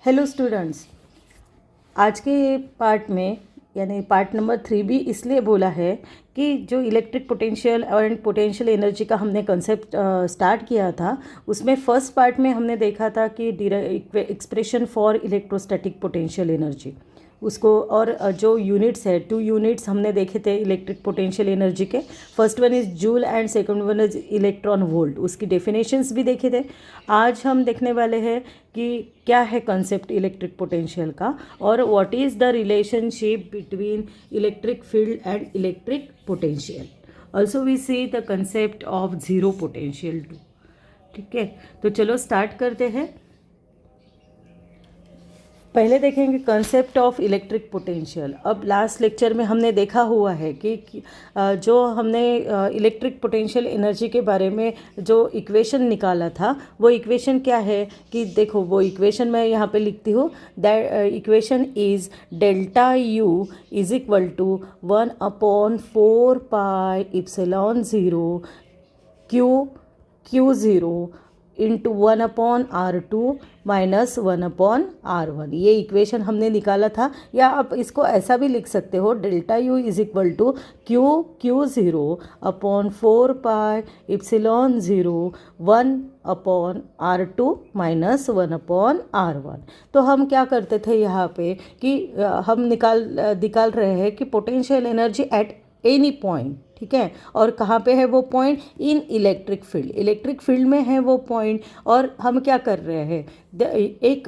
Hello students. आज के part में यानी पार्ट नंबर 3 भी इसलिए बोला है कि जो इलेक्ट्रिक पोटेंशियल और पोटेंशियल एनर्जी का हमने कंसेप्ट स्टार्ट किया था, उसमें फर्स्ट पार्ट में हमने देखा था कि expression for electrostatic potential energy उसको, और जो यूनिट्स है 2 यूनिट्स हमने देखे थे इलेक्ट्रिक पोटेंशियल एनर्जी के। First one is joule and second one is electron volt. उसकी डेफिनेशंस भी देखे थे। आज हम देखने वाले हैं कि क्या है कंसेप्ट इलेक्ट्रिक पोटेंशियल का और what is the relationship between electric field and electric potential. Also we see the concept of zero potential too. ठीक है, तो चलो स्टार्ट करते हैं। पहले देखेंगे कंसेप्ट ऑफ इलेक्ट्रिक पोटेंशियल। अब लास्ट लेक्चर में हमने देखा हुआ है कि जो हमने इलेक्ट्रिक पोटेंशियल एनर्जी के बारे में जो इक्वेशन निकाला था, वो इक्वेशन क्या है कि देखो, वो इक्वेशन मैं यहाँ पे लिखती हूँ। That equation is delta U is equal to 1/4 pi epsilon zero Q zero into 1/R2 minus 1/R1। ये इक्वेशन हमने निकाला था। या आप इसको ऐसा भी लिख सकते हो, delta U is equal to Q0/4 pi epsilon zero 1/R2 minus 1/R1। तो हम क्या करते थे यहाँ पे कि हम निकाल रहे हैं कि potential energy at any point. ठीक है, और कहाँ पे है वो पॉइंट? इन इलेक्ट्रिक फील्ड। इलेक्ट्रिक फील्ड में है वो पॉइंट। और हम क्या कर रहे हैं, एक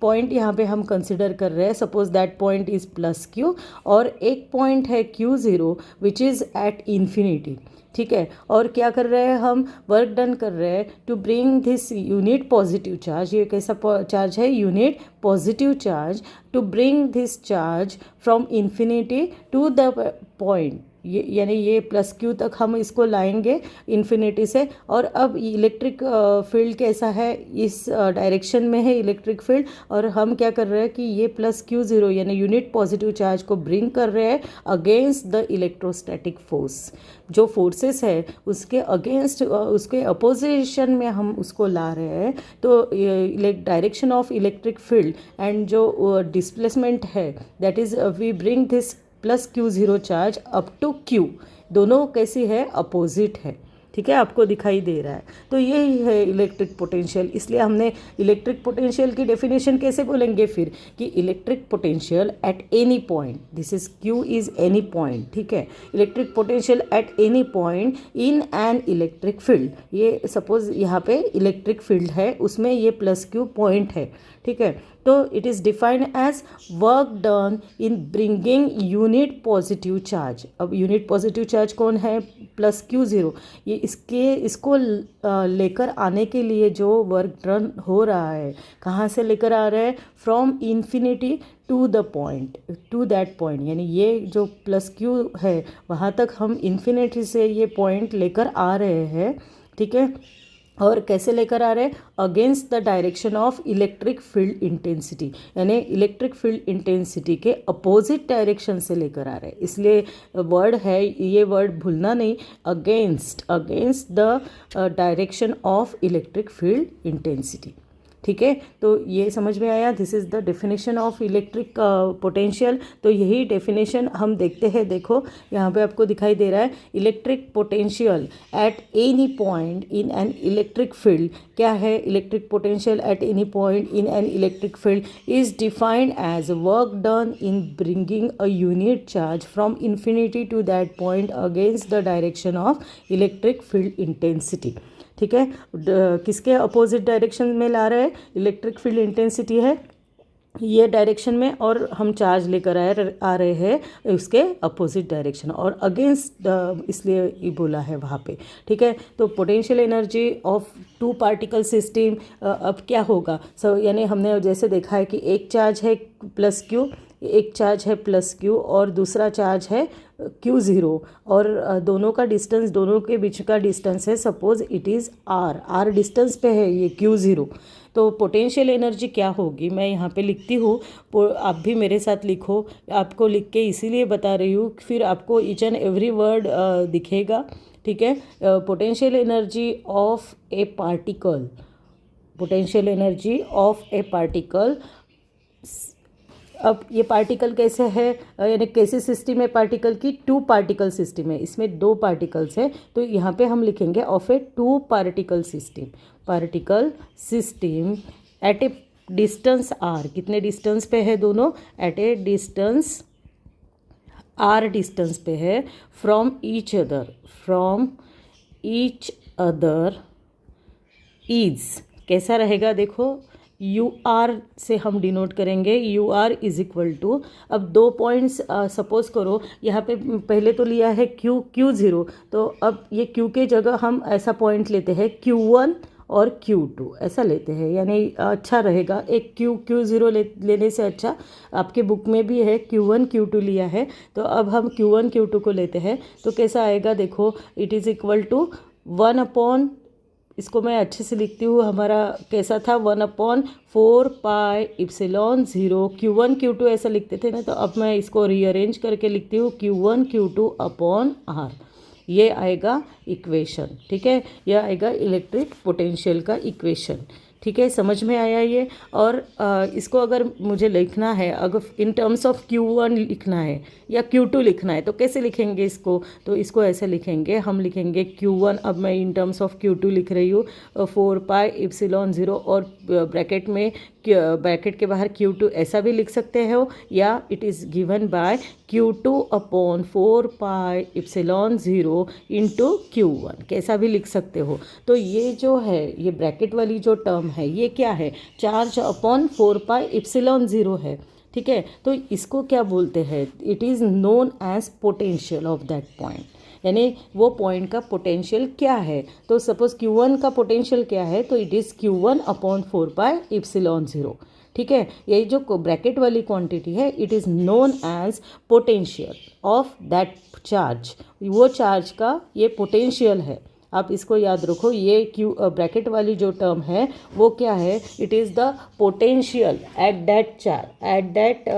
पॉइंट यहाँ पे हम कंसिडर कर रहे हैं। Suppose that point is plus Q, और एक पॉइंट है Q0 which is at infinity. ठीक है, और क्या कर रहे हैं हम? वर्क डन कर रहे हैं to bring this unit positive charge. ये कैसा चार्ज है? Unit positive charge. To bring this charge from infinity to the point, ये यानी ये प्लस क्यू तक हम इसको लाएंगे इन्फिनिटी से। और अब इलेक्ट्रिक फील्ड कैसा है? इस डायरेक्शन में है इलेक्ट्रिक फील्ड। और हम क्या कर रहे हैं कि ये प्लस Q0 यानी यूनिट पॉजिटिव चार्ज को ब्रिंग कर रहे हैं अगेंस्ट द इलेक्ट्रोस्टैटिक फोर्स। जो फोर्सेस है उसके अगेंस्ट, उसके अपोजिशन में हम उसको ला रहे हैं। तो direction of electric field and जो डिस्प्लेसमेंट है, that is we bring this plus Q0 charge up to Q। दोनों कैसी है? अपोजिट है। ठीक है, आपको दिखाई दे रहा है। तो यही है इलेक्ट्रिक पोटेंशियल। इसलिए हमने इलेक्ट्रिक पोटेंशियल की डेफिनेशन कैसे बोलेंगे फिर कि electric potential at any point, this is Q is any point. ठीक है, electric potential at any point in an electric field. ये सपोज यहाँ पे इलेक्ट्रिक फील्ड है, उसमें ये प्लस Q पॉइंट है। ठीक है, तो it is defined as work done in bringing unit positive charge. अब यूनिट पॉजिटिव चार्ज कौन है? Plus Q0। ये इसको लेकर आने के लिए जो वर्क डन हो रहा है, कहाँ से लेकर आ रहा है? From infinity to the point, to that point. यानी ये जो प्लस Q है वहाँ तक हम इन्फिनिटी से ये पॉइंट लेकर आ रहे हैं। ठीक है, और कैसे लेकर आ रहे हैं? Against the direction of electric field intensity, यानी इलेक्ट्रिक फील्ड इंटेंसिटी के अपोजिट डायरेक्शन से लेकर आ रहे हैं। इसलिए वर्ड है, ये वर्ड भूलना नहीं, against the direction of electric field intensity. ठीक है, तो ये समझ में आया। This is the definition of electric potential. तो यही डेफिनेशन हम देखते हैं। देखो यहाँ पे आपको दिखाई दे रहा है electric potential at any point in an electric field. क्या है electric potential at any point in an electric field? Is defined as work done in bringing a unit charge from infinity to that point against the direction of electric field intensity. ठीक है, किसके opposite direction में ला रहे हैं? Electric field intensity है ये direction में, और हम चार्ज लेकर आ रहे हैं उसके अपोजिट डायरेक्शन और अगेंस्ट, इसलिए ये बोला है वहाँ पे। ठीक है, तो potential energy of two particle system अब क्या होगा? यानी हमने जैसे देखा है कि एक चार्ज है प्लस Q, एक चार्ज है प्लस Q और दूसरा चार्ज है Q0, और दोनों का डिस्टेंस, दोनों के बीच का डिस्टेंस है suppose it is R distance पे है ये Q0। तो पोटेंशियल एनर्जी क्या होगी? मैं यहाँ पे लिखती हूँ, आप भी मेरे साथ लिखो। आपको लिख के इसीलिए बता रही हूँ, फिर आपको ईच एंड एवरी वर्ड दिखेगा। ठीक है, potential energy of A particle potential energy of A particle. अब ये पार्टिकल कैसे है, यानी कैसे सिस्टम है पार्टिकल की, टू पार्टिकल सिस्टम है, इसमें दो पार्टिकल्स है, तो यहाँ पे हम लिखेंगे of a two particle system at a distance R. कितने डिस्टेंस पे है दोनों, at a distance R distance पे है फ्रॉम ईच अदर इज। कैसा रहेगा देखो, यू आर से हम डिनोट करेंगे, U R is equal to, अब दो पॉइंट्स सपोज करो यहाँ पे पहले तो लिया है Q0, तो अब ये Q के जगह हम ऐसा पॉइंट लेते हैं Q1 और Q2 ऐसा लेते हैं, यानी अच्छा रहेगा। एक Q0 लेने से अच्छा, आपके बुक में भी है Q1 Q2 लिया है, तो अब हम Q1 Q2 को लेते हैं, तो कैसा आएगा देखो, इट इज़ इक्वल टू 1/, इसको मैं अच्छे से लिखती हूँ, हमारा कैसा था 1/4πε0 Q1 Q2 ऐसा लिखते थे ना, तो अब मैं इसको रीअरेंज करके लिखती हूँ Q1 Q2 अपॉन R। ये आएगा इक्वेशन, ठीक है, यह आएगा इलेक्ट्रिक पोटेंशियल का इक्वेशन, ठीक है, समझ में आया ये। और इसको अगर मुझे लिखना है, अगर इन टर्म्स ऑफ Q1 लिखना है या Q2 लिखना है, तो कैसे लिखेंगे इसको, तो इसको ऐसे लिखेंगे, हम लिखेंगे Q1, अब मैं इन टर्म्स ऑफ Q2 लिख रही हूँ 4πε0, और ब्रैकेट के बाहर Q2 ऐसा भी लिख सकते हो, या it is given by Q2 upon 4πε0 into Q1, कैसा भी लिख सकते हो। तो ये जो है, ये ब्रैकेट वाली जो टर्म है, ये क्या है, चार्ज अपॉन 4πε0 है, ठीक है। तो इसको क्या बोलते हैं, it is known as potential of that point, यानी वो पॉइंट का पोटेंशियल क्या है। तो सपोज Q1 का पोटेंशियल क्या है, तो इट इज़ Q1 अपॉन 4πε0, ठीक है। यही जो ब्रैकेट वाली क्वांटिटी है, it is known as potential of that charge, वो चार्ज का ये पोटेंशियल है। आप इसको याद रखो, ये ब्रैकेट वाली जो टर्म है वो क्या है, it is the potential at that charge, at that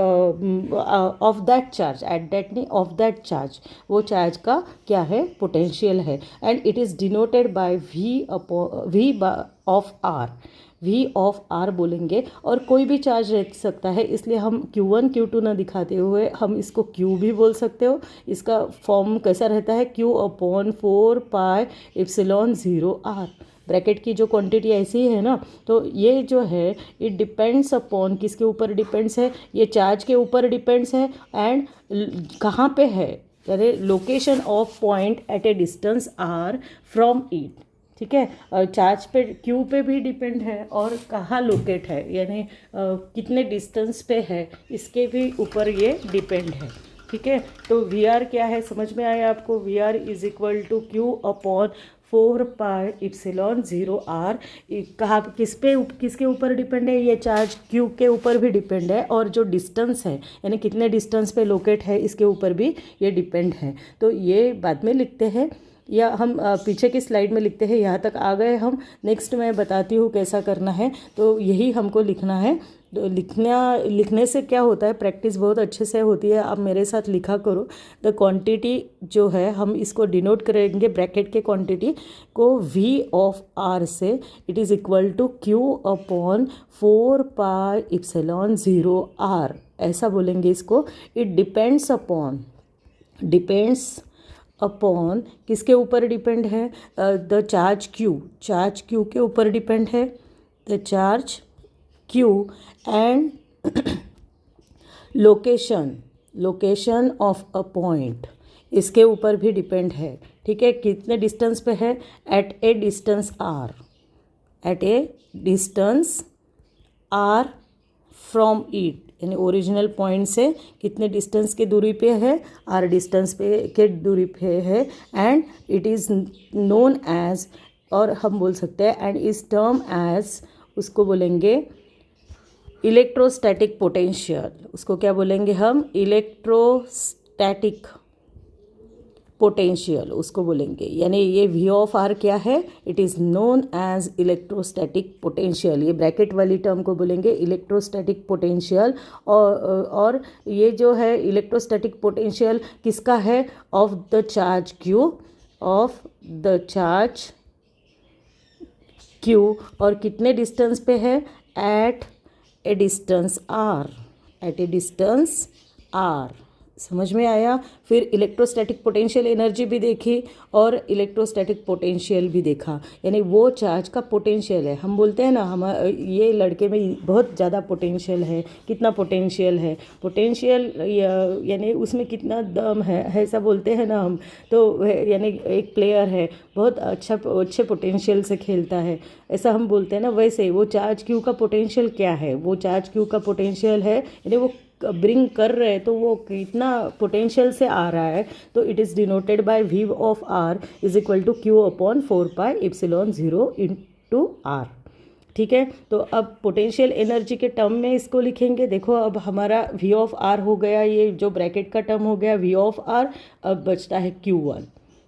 of that charge, at that नहीं, ऑफ दैट चार्ज, वो चार्ज का क्या है, पोटेंशियल है। And it is denoted by V of R, V of R बोलेंगे, और कोई भी चार्ज रह सकता है, इसलिए हम Q1 Q2 ना दिखाते हुए हम इसको Q भी बोल सकते हो। इसका फॉर्म कैसा रहता है, Q अपॉन 4πε0 R। ब्रैकेट की जो क्वांटिटी ऐसी है ना, तो ये जो है इट डिपेंड्स अपॉन, किसके ऊपर डिपेंड्स है, ये चार्ज के ऊपर डिपेंड्स है, एंड कहाँ पे है, यानी location of point at a distance R from it, ठीक है। चार्ज पे Q पे भी डिपेंड है, और कहाँ लोकेट है, यानी कितने डिस्टेंस पे है, इसके भी ऊपर ये डिपेंड है, ठीक है। तो VR क्या है, समझ में आया आपको, VR is equal to Q upon 4πε0 R। कहाँ, किसके ऊपर डिपेंड है, ये चार्ज Q के ऊपर भी डिपेंड है, और जो डिस्टेंस है, यानी कितने डिस्टेंस पे लोकेट है, इसके ऊपर भी ये डिपेंड है। तो ये बाद में लिखते हैं, या हम पीछे की स्लाइड में लिखते हैं। यहाँ तक आ गए हम, नेक्स्ट मैं बताती हूँ कैसा करना है। तो यही हमको लिखना है। तो लिखने से क्या होता है, प्रैक्टिस बहुत अच्छे से होती है। आप मेरे साथ लिखा करो। द क्वांटिटी जो है, हम इसको डिनोट करेंगे ब्रैकेट के क्वांटिटी को V ऑफ R से। It is equal to Q upon 4πε0 R, ऐसा बोलेंगे इसको। इट डिपेंड्स अपॉन किसके ऊपर डिपेंड है, द चार्ज Q के ऊपर डिपेंड है, the charge Q and location of a point, इसके ऊपर भी डिपेंड है, ठीक है। कितने डिस्टेंस पे है, at a distance R from it, यानी ओरिजिनल पॉइंट से कितने डिस्टेंस के दूरी पे है, R डिस्टेंस पे के दूरी पे है। And it is known as, और हम बोल सकते हैं एंड इज टर्म एज, उसको बोलेंगे इलेक्ट्रोस्टैटिक पोटेंशियल। उसको क्या बोलेंगे हम, इलेक्ट्रोस्टैटिक पोटेंशियल उसको बोलेंगे। यानी ये V ऑफ R क्या है, it is known as electrostatic potential. ये ब्रैकेट वाली टर्म को बोलेंगे इलेक्ट्रोस्टैटिक पोटेंशियल। और ये जो है इलेक्ट्रोस्टैटिक पोटेंशियल किसका है, of the charge Q, of the charge Q और कितने डिस्टेंस पे है, at a distance R, at a distance R. समझ में आया। फिर इलेक्ट्रोस्टैटिक पोटेंशियल एनर्जी भी देखी और इलेक्ट्रोस्टैटिक पोटेंशियल भी देखा, यानी वो चार्ज का पोटेंशियल है। हम बोलते हैं ना, हम ये लड़के में बहुत ज़्यादा पोटेंशियल है, कितना पोटेंशियल है, पोटेंशियल यानी उसमें कितना दम है, ऐसा बोलते हैं ना हम। तो यानी एक प्लेयर है, बहुत अच्छे पोटेंशियल से खेलता है, ऐसा हम बोलते हैं ना। वैसे वो चार्ज क्यू का पोटेंशियल क्या है, वो चार्ज क्यू का पोटेंशियल है, यानी वो ब्रिंग कर रहे हैं तो वो कितना पोटेंशियल से आ रहा है, तो it is denoted by V of R is equal to Q upon 4πε0 into R. ठीक है, तो अब पोटेंशियल एनर्जी के टर्म में इसको लिखेंगे। देखो अब हमारा वी ऑफ आर हो गया, ये जो ब्रैकेट का टर्म हो गया वी ऑफ आर, अब बचता है Q1।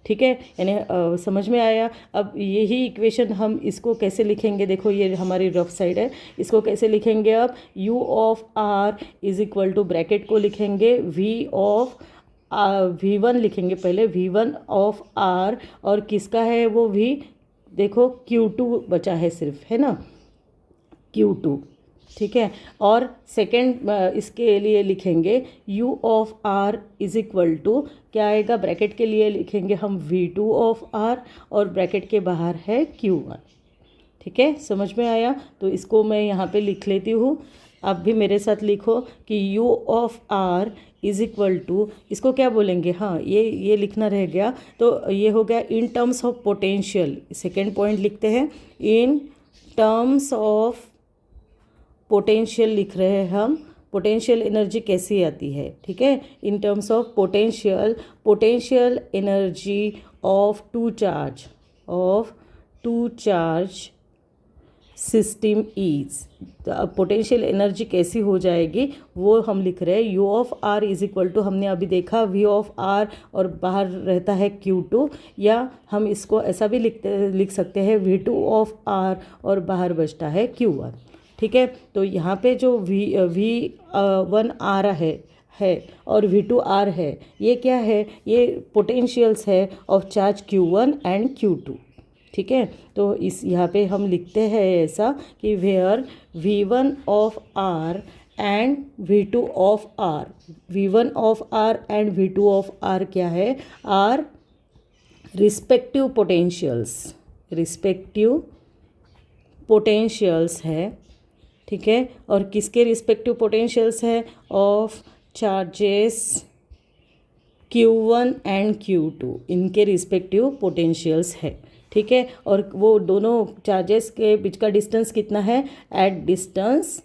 ठीक है, यानी समझ में आया। अब यही इक्वेशन हम इसको कैसे लिखेंगे, देखो ये हमारी रफ साइड है, इसको कैसे लिखेंगे अब, U of R is equal to bracket को लिखेंगे V ऑफ V1 लिखेंगे पहले, V1 ऑफ R, और किसका है वो V, देखो Q2 बचा है सिर्फ, है ना, Q2। ठीक है, और सेकेंड इसके लिए लिखेंगे U of R is equal to क्या आएगा, ब्रैकेट के लिए लिखेंगे हम V2 ऑफ R और ब्रैकेट के बाहर है Q1। ठीक है, समझ में आया। तो इसको मैं यहाँ पे लिख लेती हूँ, आप भी मेरे साथ लिखो कि U of R is equal to, इसको क्या बोलेंगे, हाँ ये लिखना रह गया, तो ये हो गया इन terms of potential. Second point लिखते हैं, इन टर्म्स ऑफ पोटेंशियल लिख रहे हैं हम, पोटेंशियल एनर्जी कैसी आती है। ठीक है, in terms of potential, potential energy of two charge system is, तो अब पोटेंशियल एनर्जी कैसी हो जाएगी वो हम लिख रहे हैं। U of R is equal to, हमने अभी देखा वी ऑफ आर और बाहर रहता है Q2, या हम इसको ऐसा भी लिख सकते हैं V2 ऑफ आर और बाहर बचता है Q1। ठीक है, तो यहाँ पे जो V1 आ रहा है और V2 आर है, ये क्या है, ये पोटेंशियल्स है of charge Q1 and Q2। ठीक है, तो इस यहाँ पे हम लिखते हैं ऐसा कि where V1 of R and V2 of R, V1 of R and V2 of R क्या है, आर रिस्पेक्टिव पोटेंशियल्स है। ठीक है, और किसके रिस्पेक्टिव पोटेंशियल्स है, of charges Q1 and Q2, इनके रिस्पेक्टिव पोटेंशियल्स है। ठीक है, और वो दोनों चार्जेस के बीच का डिस्टेंस कितना है, at distance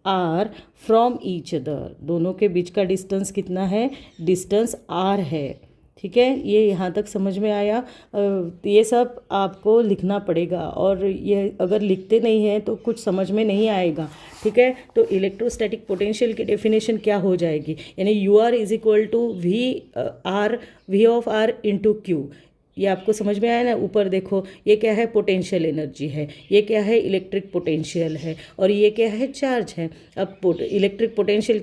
R from each other, दोनों के बीच का डिस्टेंस कितना है, डिस्टेंस आर है। ठीक है, ये यहाँ तक समझ में आया। ये सब आपको लिखना पड़ेगा, और ये अगर लिखते नहीं हैं तो कुछ समझ में नहीं आएगा। ठीक है, तो इलेक्ट्रोस्टैटिक पोटेंशियल की डेफिनेशन क्या हो जाएगी, यानी U R is equal to V of R into Q. ये आपको समझ में आया ना। ऊपर देखो, ये क्या है, पोटेंशियल एनर्जी है, ये क्या है, इलेक्ट्रिक पोटेंशियल है, और ये क्या है, चार्ज है। अब इलेक्ट्रिक पोटेंशियल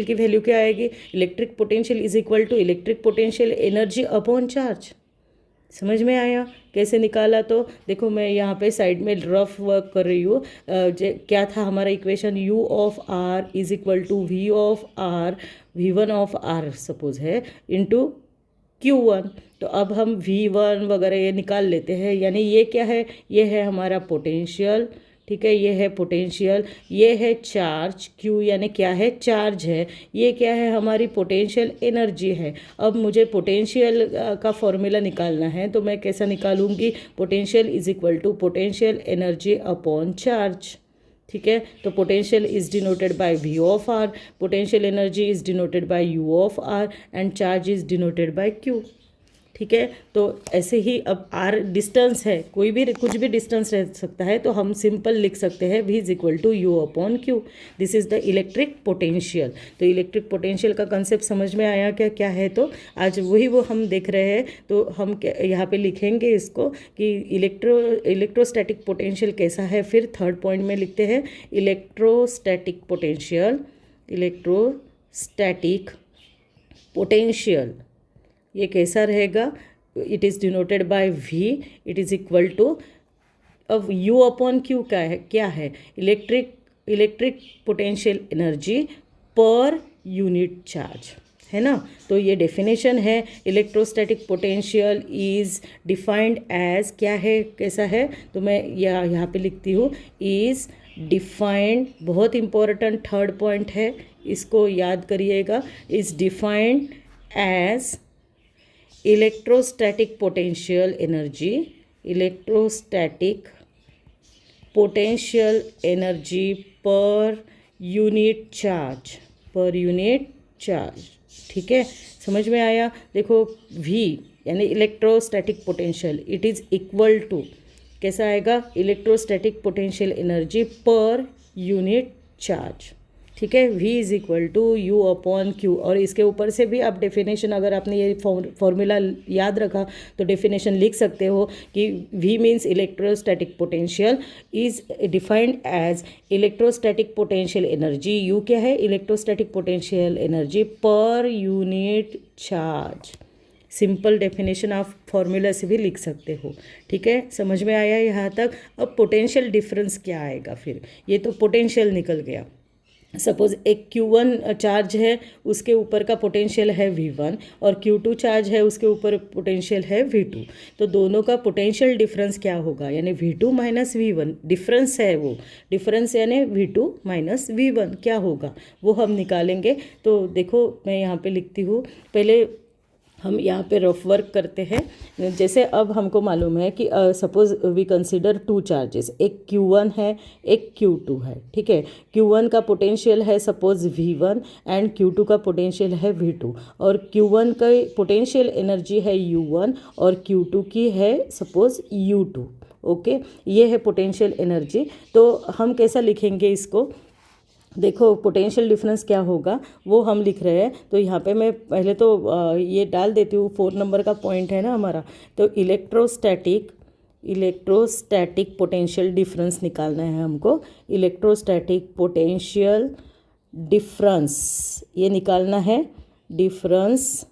की वैल्यू क्या आएगी, electric potential is equal to electric potential energy upon charge. समझ में आया कैसे निकाला, तो देखो मैं यहाँ पे साइड में रफ वर्क कर रही हूँ। क्या था हमारा equation, U of R is equal to V of R, V1 of R suppose है, इंटू Q1। तो अब हम V1 वगैरह ये निकाल लेते हैं, यानी ये क्या है, ये है हमारा पोटेंशियल। ठीक है, ये है पोटेंशियल, ये है चार्ज Q, यानी क्या है, चार्ज है, ये क्या है, हमारी पोटेंशियल एनर्जी है। अब मुझे पोटेंशियल का फॉर्मूला निकालना है, तो मैं कैसा निकालूंगी, potential is equal to potential energy upon charge. ठीक है, तो potential is denoted by V of R, potential energy is denoted by U of R and charge is denoted by Q। ठीक है, तो ऐसे ही अब R डिस्टेंस है, कोई भी कुछ भी डिस्टेंस रह सकता है, तो हम सिंपल लिख सकते हैं V is equal to U upon Q। This is the electric potential. तो इलेक्ट्रिक पोटेंशियल का कंसेप्ट समझ में आया क्या क्या है, तो आज वही वो हम देख रहे हैं। तो हम यहाँ पे लिखेंगे इसको कि इलेक्ट्रोस्टैटिक पोटेंशियल कैसा है। फिर थर्ड पॉइंट में लिखते हैं इलेक्ट्रोस्टैटिक पोटेंशियल ये कैसा रहेगा, it is denoted by V, it is equal to, अब U अपॉन Q क्या है? Electric potential energy per unit charge, है ना। तो ये डेफिनेशन है। Electrostatic potential is defined as, क्या है, कैसा है, तो मैं यहाँ पे लिखती हूँ, इज़ डिफाइंड, बहुत इंपॉर्टेंट थर्ड पॉइंट है, इसको याद करिएगा, is defined as electrostatic potential energy per unit charge, ठीक है, समझ में आया। देखो V यानी electrostatic potential, it is equal to, कैसा आएगा, electrostatic potential energy per unit charge, ठीक है। V is equal to U upon Q, और इसके ऊपर से भी आप डेफिनेशन, अगर आपने ये फॉर्मूला याद रखा तो डेफिनेशन लिख सकते हो कि V means electrostatic potential is defined as electrostatic potential energy, U क्या है, electrostatic potential energy per unit charge. Simple definition आप फॉर्मूला से भी लिख सकते हो, ठीक है, समझ में आया यहाँ तक। अब पोटेंशियल डिफरेंस क्या आएगा फिर, ये तो पोटेंशियल निकल गया। सपोज़ एक Q1 चार्ज है, उसके ऊपर का पोटेंशियल है V1, और Q2 चार्ज है, उसके ऊपर पोटेंशियल है V2, तो दोनों का पोटेंशियल डिफरेंस क्या होगा, यानी V2 माइनस V1, डिफरेंस है वो, डिफरेंस यानी V2 माइनस V1 क्या होगा वो हम निकालेंगे। तो देखो मैं यहाँ पे लिखती हूँ, पहले हम यहाँ पे रफ वर्क करते हैं। जैसे अब हमको मालूम है कि suppose we consider two charges, एक Q1 है, एक Q2 है, ठीक है। Q1 का पोटेंशियल है सपोज़ V1 एंड Q2 का पोटेंशियल है V2, और Q1 का पोटेंशियल एनर्जी है U1 और Q2 की है सपोज़ U2, ओके, ये है पोटेंशियल एनर्जी। तो हम कैसा लिखेंगे इसको, देखो पोटेंशियल डिफरेंस क्या होगा वो हम लिख रहे हैं। तो यहाँ पे मैं पहले तो ये डाल देती हूँ, 4 नंबर का पॉइंट है ना हमारा, तो इलेक्ट्रोस्टैटिक पोटेंशियल डिफरेंस निकालना है हमको। इलेक्ट्रोस्टैटिक पोटेंशियल डिफरेंस ये निकालना है, डिफरेंस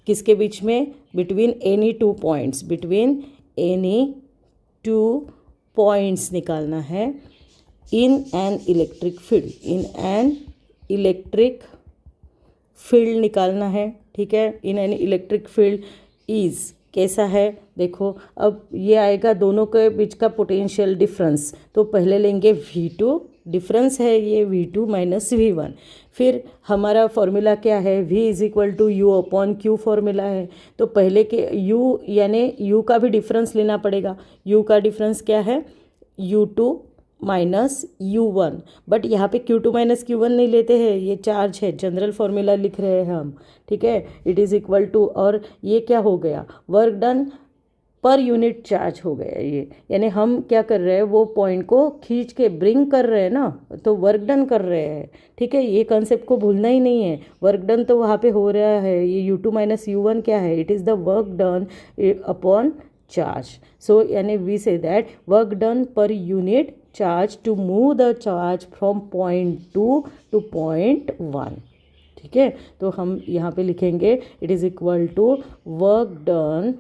किसके बीच में, बिटवीन एनी टू पॉइंट्स निकालना है in an electric field निकालना है, ठीक है। in an electric field is कैसा है, देखो अब ये आएगा दोनों के बीच का पोटेंशियल डिफरेंस, तो पहले लेंगे V2, डिफरेंस है ये V2 माइनस V1, फिर हमारा फॉर्मूला क्या है, V is equal to U upon Q formula है। तो पहले के U यानी U का भी डिफरेंस लेना पड़ेगा। U का डिफरेंस क्या है, U2 माइनस U1, बट यहाँ पे Q2 माइनस Q1 नहीं लेते हैं, ये चार्ज है, जनरल फॉर्मूला लिख रहे हैं हम, ठीक है। इट इज़ इक्वल टू, और ये क्या हो गया, work done per unit charge हो गया ये, यानी हम क्या कर रहे हैं, वो पॉइंट को खींच के ब्रिंग कर रहे हैं ना, तो वर्क डन कर रहे हैं, ठीक है। ये कंसेप्ट को भूलना ही नहीं है, वर्क डन तो वहाँ पे हो रहा है। ये U2 माइनस U1 क्या है, it is the work done upon charge. So यानी we say that work done per unit charge to move the charge from point 2 to point 1, ठीक है। तो हम यहाँ पे लिखेंगे it is equal to work done,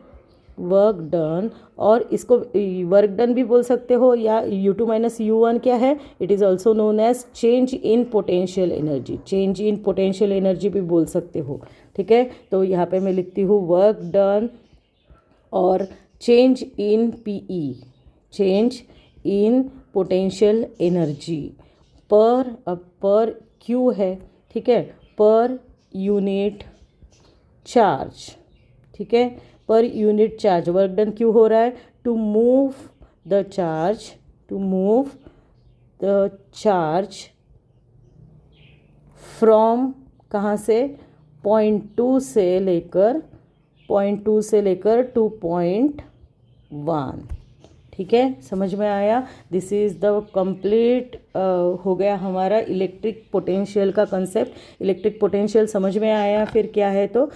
और इसको वर्क डन भी बोल सकते हो, या U2 माइनस U1 क्या है, it is also known as change in potential energy भी बोल सकते हो, ठीक है। तो यहाँ पे मैं लिखती हूँ वर्क डन और change in PE, change in potential energy पर Q है, ठीक है, पर यूनिट चार्ज, ठीक है, पर यूनिट चार्ज वर्क डन क्यों हो रहा है, to move the charge from, कहाँ से, पॉइंट 2 से लेकर टू पॉइंट 1, ठीक है, समझ में आया। दिस इज़ द कंप्लीट हो गया हमारा इलेक्ट्रिक पोटेंशियल का कंसेप्ट। इलेक्ट्रिक पोटेंशियल समझ में आया फिर क्या है, तो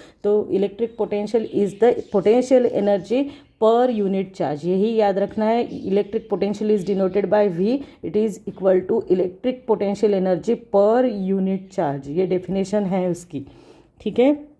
electric potential is the potential energy per unit charge, यही याद रखना है। Electric potential is denoted by V, it is equal to electric potential energy per unit charge, ये डेफिनेशन है उसकी, ठीक है,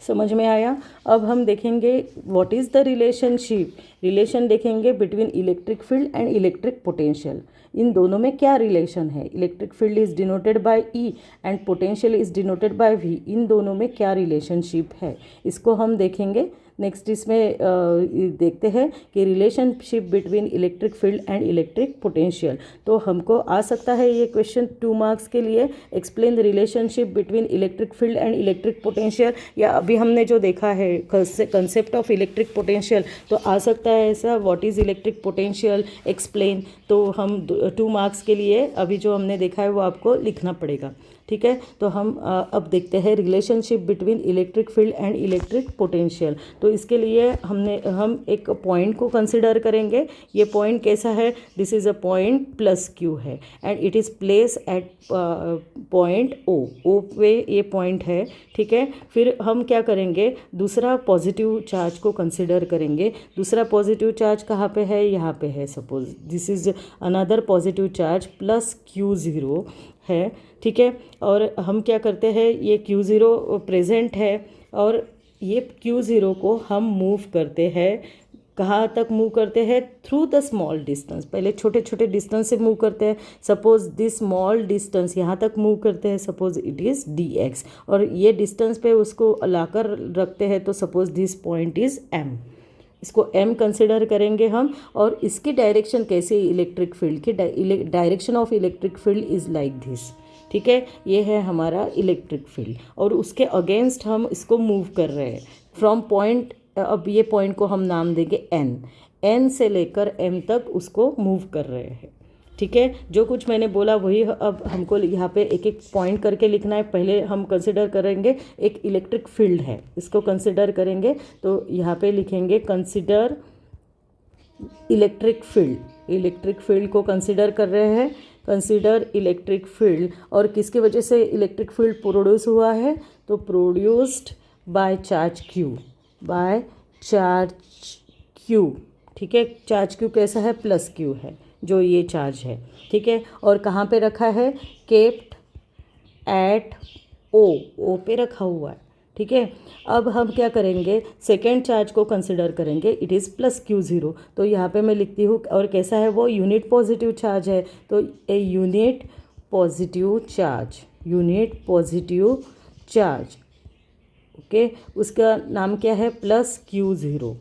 समझ में आया। अब हम देखेंगे what is the relationship, relation देखेंगे between electric field and electric potential. इन दोनों में क्या रिलेशन है, electric field is denoted by E and potential is denoted by V, इन दोनों में क्या रिलेशनशिप है, इसको हम देखेंगे। नेक्स्ट इसमें देखते हैं कि relationship between electric field and electric potential. तो हमको आ सकता है ये क्वेश्चन 2 मार्क्स के लिए, explain the relationship between electric field and electric potential, या अभी हमने जो देखा है कंसेप्ट ऑफ इलेक्ट्रिक पोटेंशियल, तो आ सकता है ऐसा what is electric potential explain. तो हम 2 मार्क्स के लिए अभी जो हमने देखा है वो आपको लिखना पड़ेगा, ठीक है। तो हम अब देखते हैं relationship between electric field and electric potential. तो इसके लिए हम एक पॉइंट को कंसिडर करेंगे। ये पॉइंट कैसा है, this is a point plus Q है and it is place at point O पे ये पॉइंट है, ठीक है। फिर हम क्या करेंगे, दूसरा पॉजिटिव चार्ज को कंसिडर करेंगे। दूसरा पॉजिटिव चार्ज कहाँ पे है, यहाँ पे है। Suppose this is another positive charge plus Q0 है, ठीक है। और हम क्या करते हैं, ये Q0 प्रेजेंट है और ये Q0 को हम मूव करते हैं। कहाँ तक मूव करते हैं, थ्रू द स्मॉल डिस्टेंस। पहले छोटे छोटे डिस्टेंस से मूव करते हैं। सपोज दिस स्मॉल डिस्टेंस यहाँ तक मूव करते हैं, सपोज इट इज़ dx, और ये डिस्टेंस पे उसको लाकर रखते हैं, तो suppose this point is m, इसको m कंसिडर करेंगे हम। और इसकी डायरेक्शन कैसे, इलेक्ट्रिक फील्ड की direction of electric field is like this, ठीक है। ये है हमारा इलेक्ट्रिक फील्ड और उसके अगेंस्ट हम इसको मूव कर रहे हैं फ्रॉम पॉइंट। अब ये पॉइंट को हम नाम देंगे n से लेकर m तक उसको मूव कर रहे हैं, ठीक है। जो कुछ मैंने बोला वही अब हमको यहाँ पे एक एक पॉइंट करके लिखना है। पहले हम कंसिडर करेंगे एक इलेक्ट्रिक फील्ड है, इसको कंसिडर करेंगे। तो यहाँ पे लिखेंगे consider electric field, electric field को कंसिडर कर रहे हैं, कंसिडर इलेक्ट्रिक फील्ड। और किसकी वजह से इलेक्ट्रिक फील्ड प्रोड्यूस हुआ है, तो produced by charge Q, by charge Q, ठीक है। चार्ज Q कैसा है, प्लस Q है, जो ये चार्ज है, ठीक है। और कहाँ पे रखा है, केप्ट एट O पे रखा हुआ है, ठीक है। अब हम क्या करेंगे, सेकेंड चार्ज को कंसिडर करेंगे, इट इज़ प्लस Q0। तो यहाँ पे मैं लिखती हूँ, और कैसा है वो, यूनिट पॉजिटिव चार्ज है। तो a unit positive charge, unit positive charge, okay. उसका नाम क्या है, प्लस Q0।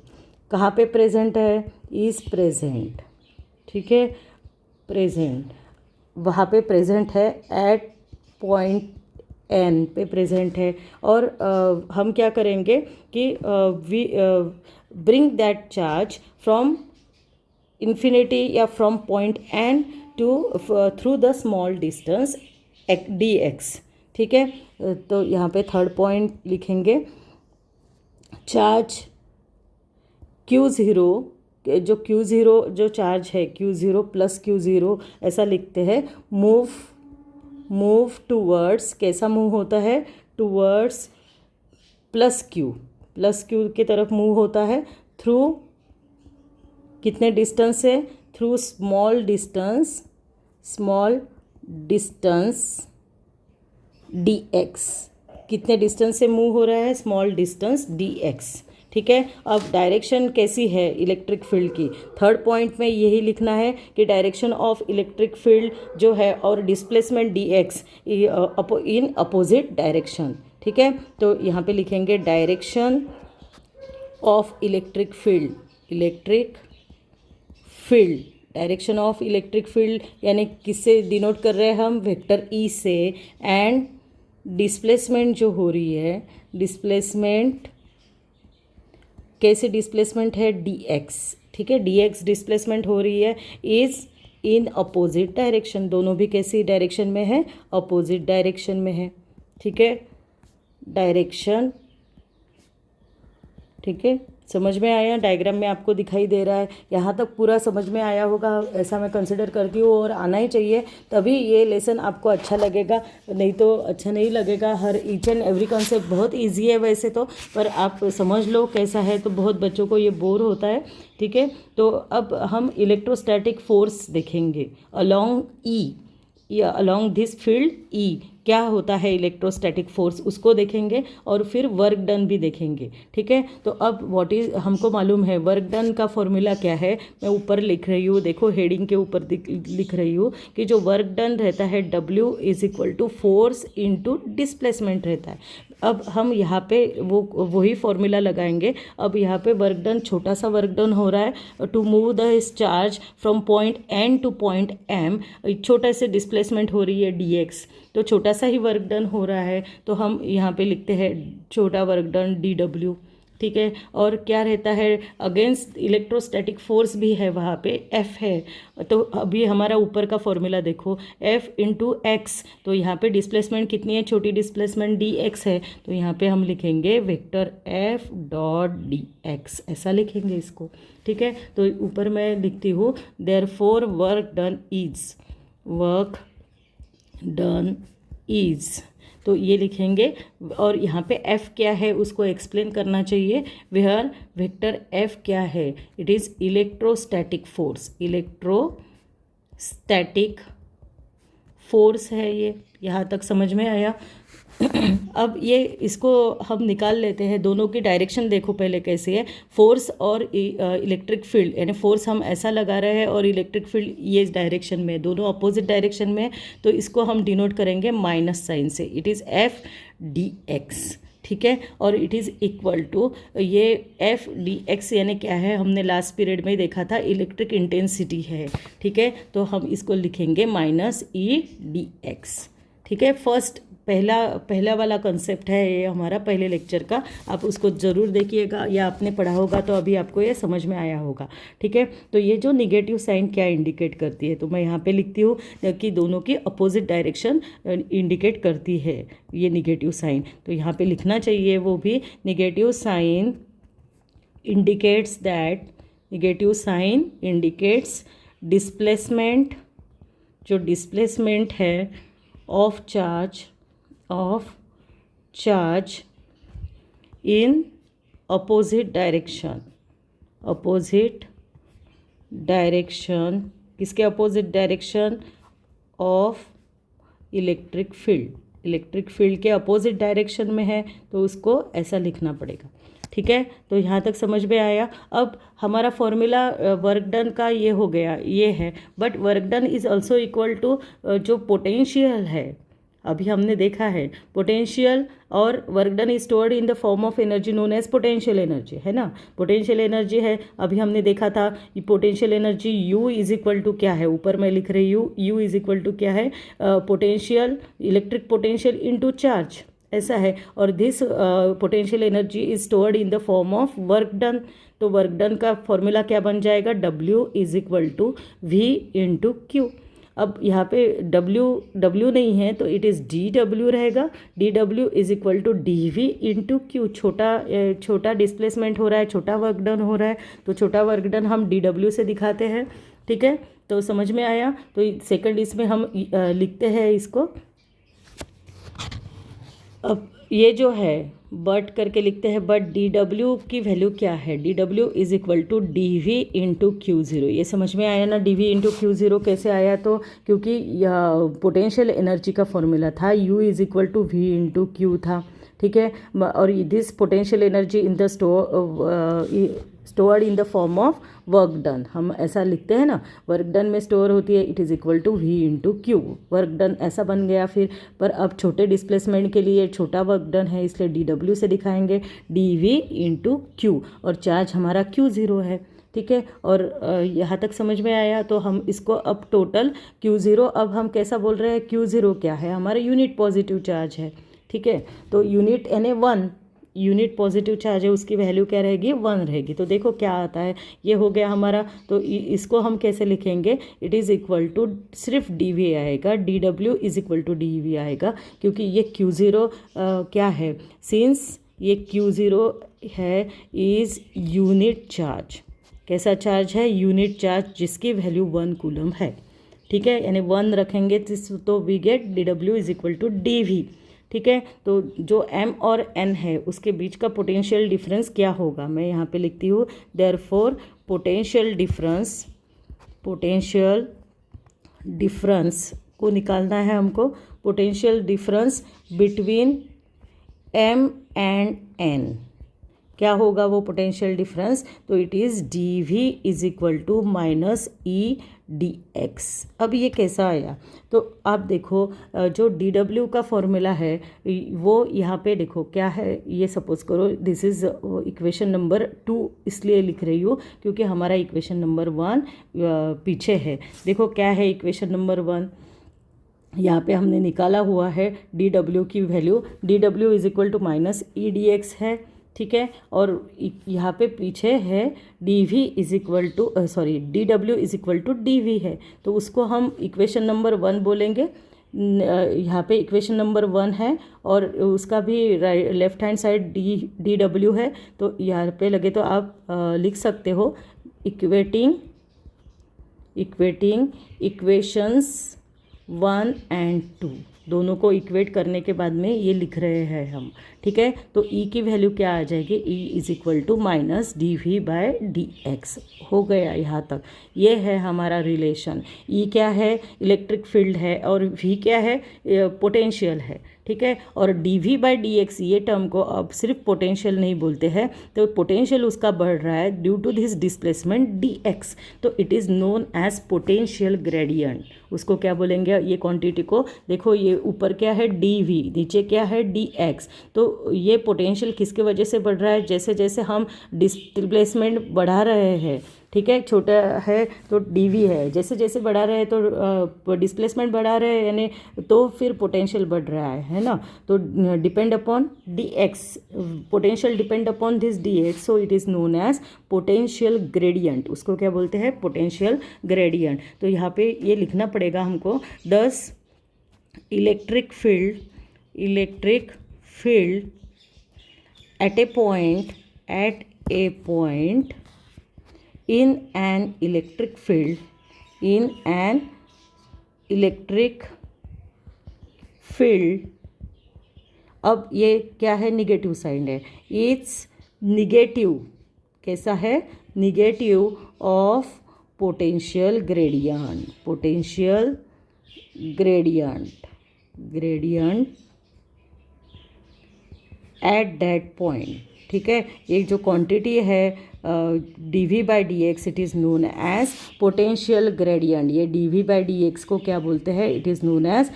कहाँ पे प्रेजेंट है, इज़ प्रेजेंट, ठीक है, प्रेजेंट, वहाँ पे प्रेजेंट है एट पॉइंट n पे प्रेजेंट है। और हम क्या करेंगे कि we bring that charge from infinity या from point n to through the small distance dx, ठीक है। तो यहाँ पे थर्ड पॉइंट लिखेंगे, चार्ज Q0, जो Q0 जो चार्ज है Q0 प्लस Q0 ऐसा लिखते हैं। मूव टूवर्ड्स, कैसा मूव होता है, टूवर्ड्स प्लस Q की तरफ मूव होता है, थ्रू कितने डिस्टेंस से, थ्रू स्मॉल डिस्टेंस dx, कितने डिस्टेंस से मूव हो रहा है, स्मॉल डिस्टेंस dx, ठीक है। अब डायरेक्शन कैसी है इलेक्ट्रिक फील्ड की, थर्ड पॉइंट में यही लिखना है कि डायरेक्शन ऑफ इलेक्ट्रिक फील्ड जो है और डिस्प्लेसमेंट dx इन अपोजिट डायरेक्शन, ठीक है। तो यहाँ पे लिखेंगे direction of electric field, direction of electric field यानी किससे डिनोट कर रहे हैं हम, वेक्टर E से। एंड डिस्प्लेसमेंट जो हो रही है, डिस्प्लेसमेंट कैसे डिस्प्लेसमेंट है, dx, ठीक है, dx डिस्प्लेसमेंट हो रही है, इज़ इन अपोजिट डायरेक्शन, दोनों भी कैसी डायरेक्शन में है, अपोजिट डायरेक्शन में है, ठीक है, डायरेक्शन, ठीक है। समझ में आया, डायग्राम में आपको दिखाई दे रहा है, यहाँ तक पूरा समझ में आया होगा ऐसा मैं कंसिडर करती हूँ, और आना ही चाहिए, तभी ये लेसन आपको अच्छा लगेगा, नहीं तो अच्छा नहीं लगेगा। हर ईच एंड एवरी कॉन्सेप्ट बहुत इजी है वैसे तो, पर आप समझ लो कैसा है, तो बहुत बच्चों को ये बोर होता है, ठीक है। तो अब हम इलेक्ट्रोस्टैटिक फोर्स देखेंगे अलोंग E, या अलोंग दिस फील्ड E, क्या होता है इलेक्ट्रोस्टैटिक फोर्स उसको देखेंगे और फिर वर्क डन भी देखेंगे। ठीक है, तो अब व्हाट इज हमको मालूम है वर्क डन का फॉर्मूला क्या है, मैं ऊपर लिख रही हूँ, देखो हेडिंग के ऊपर लिख रही हूँ कि जो वर्क डन रहता है W is equal to force into displacement रहता है। अब हम यहाँ पे वही फॉर्मूला लगाएंगे। अब यहाँ पे वर्क डन, छोटा सा वर्क डन हो रहा है to move the charge from point N to point M, छोटा से डिस्प्लेसमेंट हो रही है dx, तो छोटा सा ही वर्क डन हो रहा है, तो हम यहाँ पे लिखते हैं छोटा वर्क डन dw। ठीक है, और क्या रहता है अगेंस्ट इलेक्ट्रोस्टैटिक फोर्स भी है वहाँ पे F है। तो अभी हमारा ऊपर का फॉर्मूला देखो F इंटू एक्स, तो यहाँ पे डिस्प्लेसमेंट कितनी है, छोटी डिस्प्लेसमेंट dx है, तो यहाँ पे हम लिखेंगे वेक्टर F डॉट dx, ऐसा लिखेंगे इसको। ठीक है, तो ऊपर मैं लिखती हूँ देयरफॉर वर्क डन इज, तो ये लिखेंगे। और यहाँ पे F क्या है उसको एक्सप्लेन करना चाहिए, वेयर वेक्टर F क्या है, इट इज़ इलेक्ट्रोस्टैटिक फोर्स है। ये यहाँ तक समझ में आया। अब ये इसको हम निकाल लेते हैं, दोनों की डायरेक्शन देखो पहले कैसे है, फोर्स और इलेक्ट्रिक फील्ड, यानी फोर्स हम ऐसा लगा रहे हैं और इलेक्ट्रिक फील्ड ये इस डायरेक्शन में, दोनों अपोजिट डायरेक्शन में, तो इसको हम डिनोट करेंगे माइनस साइन से, इट इज़ F dx। ठीक है, और इट इज़ इक्वल टू ये F dx यानी क्या है, हमने लास्ट पीरियड में देखा था इलेक्ट्रिक इंटेंसिटी है। ठीक है, तो हम इसको लिखेंगे माइनस E dx। ठीक है, पहला वाला कंसेप्ट है ये हमारा पहले लेक्चर का, आप उसको ज़रूर देखिएगा या आपने पढ़ा होगा तो अभी आपको ये समझ में आया होगा। ठीक है, तो ये जो निगेटिव साइन क्या इंडिकेट करती है, तो मैं यहाँ पे लिखती हूँ कि दोनों की अपोजिट डायरेक्शन इंडिकेट करती है ये निगेटिव साइन, तो यहाँ पे लिखना चाहिए वो भी निगेटिव साइन इंडिकेट्स डिस्प्लेसमेंट, जो डिस्प्लेसमेंट है of charge in opposite direction, किसके opposite direction, of electric field के अपोजिट डायरेक्शन में है, तो उसको ऐसा लिखना पड़ेगा। ठीक है, तो यहाँ तक समझ में आया। अब हमारा फॉर्मूला वर्क डन का ये हो गया, ये है, but work done is also equal to जो पोटेंशियल है, अभी हमने देखा है पोटेंशियल और work done is stored in the form of energy known as potential energy, है ना, पोटेंशियल एनर्जी है। अभी हमने देखा था ये potential energy U is equal to क्या है, ऊपर मैं लिख रही हूँ U इज इक्वल टू क्या है, potential, electric potential into charge, ऐसा है। और this potential energy is stored in the form of work done, तो वर्क डन का फॉर्मूला क्या बन जाएगा, W is equal to V into Q। अब यहाँ पे W नहीं है तो इट इज़ dW रहेगा, dW is equal to dV into Q, छोटा डिस्प्लेसमेंट हो रहा है, छोटा वर्क डन हो रहा है, तो छोटा वर्क डन हम dW से दिखाते हैं। ठीक है, तो समझ में आया। तो सेकंड इसमें हम लिखते हैं इसको, अब ये जो है बट करके लिखते हैं, बट dW की वैल्यू क्या है, dW is equal to dV into Q0। ये समझ में आया ना, dV इंटू Q0 कैसे आया, तो क्योंकि पोटेंशियल एनर्जी का फॉर्मूला था U is equal to V into Q था। ठीक है, और this potential energy in the stored in the form of work done, हम ऐसा लिखते हैं ना, वर्क डन में स्टोर होती है, it is equal to V into Q, work done ऐसा बन गया फिर। पर अब छोटे डिस्प्लेसमेंट के लिए छोटा वर्क डन है, इसलिए dW से दिखाएंगे dV इंटू Q, और चार्ज हमारा Q0 है। ठीक है, और यहाँ तक समझ में आया। तो हम इसको अब टोटल Q0, अब हम कैसा बोल रहे हैं, Q0 क्या है, हमारा यूनिट पॉजिटिव चार्ज है। ठीक है, तो यूनिट यानी 1 यूनिट पॉजिटिव चार्ज है, उसकी वैल्यू क्या रहेगी, 1 रहेगी। तो देखो क्या आता है, ये हो गया हमारा। तो इसको हम कैसे लिखेंगे, इट इज़ इक्वल टू सिर्फ dV आएगा, dW is equal to dV आएगा, क्योंकि ये Q0 क्या है, सिंस ये Q0 है इज़ यूनिट चार्ज, कैसा चार्ज है, यूनिट चार्ज, जिसकी वैल्यू 1 कूलम है। ठीक है, यानी 1 रखेंगे तो we get dW is equal to dV। ठीक है, तो जो M और N है उसके बीच का पोटेंशियल डिफरेंस क्या होगा, मैं यहाँ पे लिखती हूँ, देयरफॉर पोटेंशियल डिफरेंस को निकालना है हमको, potential difference between m and n, क्या होगा वो पोटेंशियल डिफरेंस? तो it is dV is equal to minus E d x. अब ये कैसा आया? तो आप देखो जो dW का फॉर्मूला है वो यहाँ पे देखो क्या है, ये सपोज करो दिस इज़ इक्वेशन नंबर 2, इसलिए लिख रही हूँ क्योंकि हमारा इक्वेशन नंबर 1 पीछे है। देखो क्या है इक्वेशन नंबर 1, यहाँ पे हमने निकाला हुआ है dW की value, dW is equal to minus E d x है, ठीक है। और यहाँ पे पीछे है dV is equal to dW is equal to dV है, तो उसको हम इक्वेशन नंबर 1 बोलेंगे। यहाँ पे इक्वेशन नंबर 1 है और उसका भी लेफ्ट हैंड साइड dW है, तो यहाँ पे लगे तो आप लिख सकते हो इक्वेटिंग इक्वेशंस 1 एंड 2, दोनों को इक्वेट करने के बाद में ये लिख रहे हैं हम, ठीक है। तो E की वैल्यू क्या आ जाएगी? E is equal to minus dV by d x. हो गया यहाँ तक, ये है हमारा रिलेशन। E क्या है? इलेक्ट्रिक फील्ड है, और V क्या है? पोटेंशियल है, ठीक है। और dV बाई डी एक्स ये टर्म को अब सिर्फ पोटेंशियल नहीं बोलते हैं, तो पोटेंशियल उसका बढ़ रहा है due to this displacement dx, तो it is known as potential gradient. उसको क्या बोलेंगे? ये क्वांटिटी को देखो, ये ऊपर क्या है dV, नीचे क्या है dx, तो ये पोटेंशियल किसके वजह से बढ़ रहा है? जैसे जैसे हम डिस्प्लेसमेंट बढ़ा रहे हैं, ठीक है, छोटा है तो dV है, जैसे जैसे बढ़ा रहे हैं तो डिस्प्लेसमेंट बढ़ा रहे हैं, यानी तो फिर पोटेंशियल बढ़ रहा है ना। तो depend upon dx, potential depend upon this dx, so it is known as potential gradient. उसको क्या बोलते हैं? Potential gradient. तो यहाँ पे ये लिखना पड़ेगा हमको, 10 electric field at a point in an electric field, अब ये क्या है? निगेटिव साइन है, इट्स निगेटिव, कैसा है? Negative of potential gradient at that point, ठीक है। ये जो क्वांटिटी है dV by d x, it is known as potential gradient. ये dV बाई डी एक्स को क्या बोलते हैं? It is known as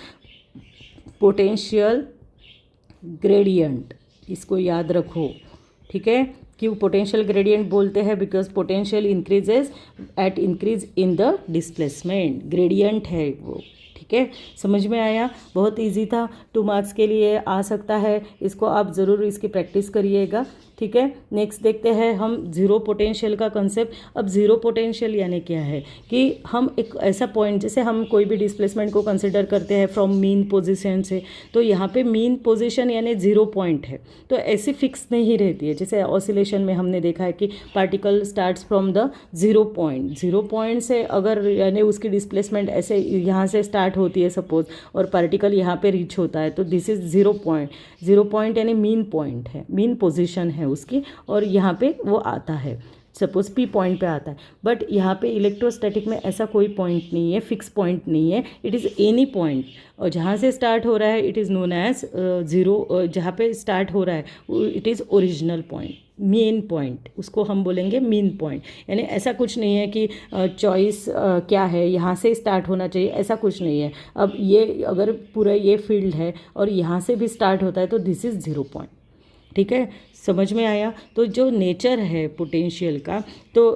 potential gradient. इसको याद रखो, ठीक है। क्यों पोटेंशियल ग्रेडियंट बोलते हैं? Because potential increase in the displacement, gradient है वो, ठीक है। समझ में आया? बहुत इजी था, 2 मार्क्स के लिए आ सकता है, इसको आप ज़रूर इसकी प्रैक्टिस करिएगा, ठीक है। नेक्स्ट देखते हैं हम जीरो पोटेंशियल का कंसेप्ट। अब जीरो पोटेंशियल यानी क्या है कि हम एक ऐसा पॉइंट, जैसे हम कोई भी डिस्प्लेसमेंट को कंसिडर करते हैं फ्रॉम मीन पोजीशन से, तो यहाँ पे मीन पोजीशन यानी जीरो पॉइंट है, तो ऐसी फिक्स नहीं रहती है। जैसे ऑसिलेशन में हमने देखा है कि particle starts from the zero point से अगर यानी उसकी डिस्प्लेसमेंट ऐसे यहाँ से स्टार्ट होती है सपोज, और पार्टिकल यहाँ पे रीच होता है, तो दिस इज़ जीरो पॉइंट यानी मीन पॉइंट है, मीन पोजीशन है उसकी, और यहाँ पे वो आता है, सपोज पी पॉइंट पे आता है। बट यहाँ पे इलेक्ट्रोस्टैटिक में ऐसा कोई पॉइंट नहीं है, फिक्स पॉइंट नहीं है, इट इज़ एनी पॉइंट, और जहाँ से स्टार्ट हो रहा है it is known as zero, जहाँ पे स्टार्ट हो रहा है it is original point, main point, उसको हम बोलेंगे मेन पॉइंट। यानी ऐसा कुछ नहीं है कि चॉइस क्या है, यहाँ से स्टार्ट होना चाहिए, ऐसा कुछ नहीं है। अब ये अगर पूरा ये फील्ड है और यहाँ से भी स्टार्ट होता है तो दिस इज़ जीरो पॉइंट, ठीक है। समझ में आया? तो जो नेचर है पोटेंशियल का, तो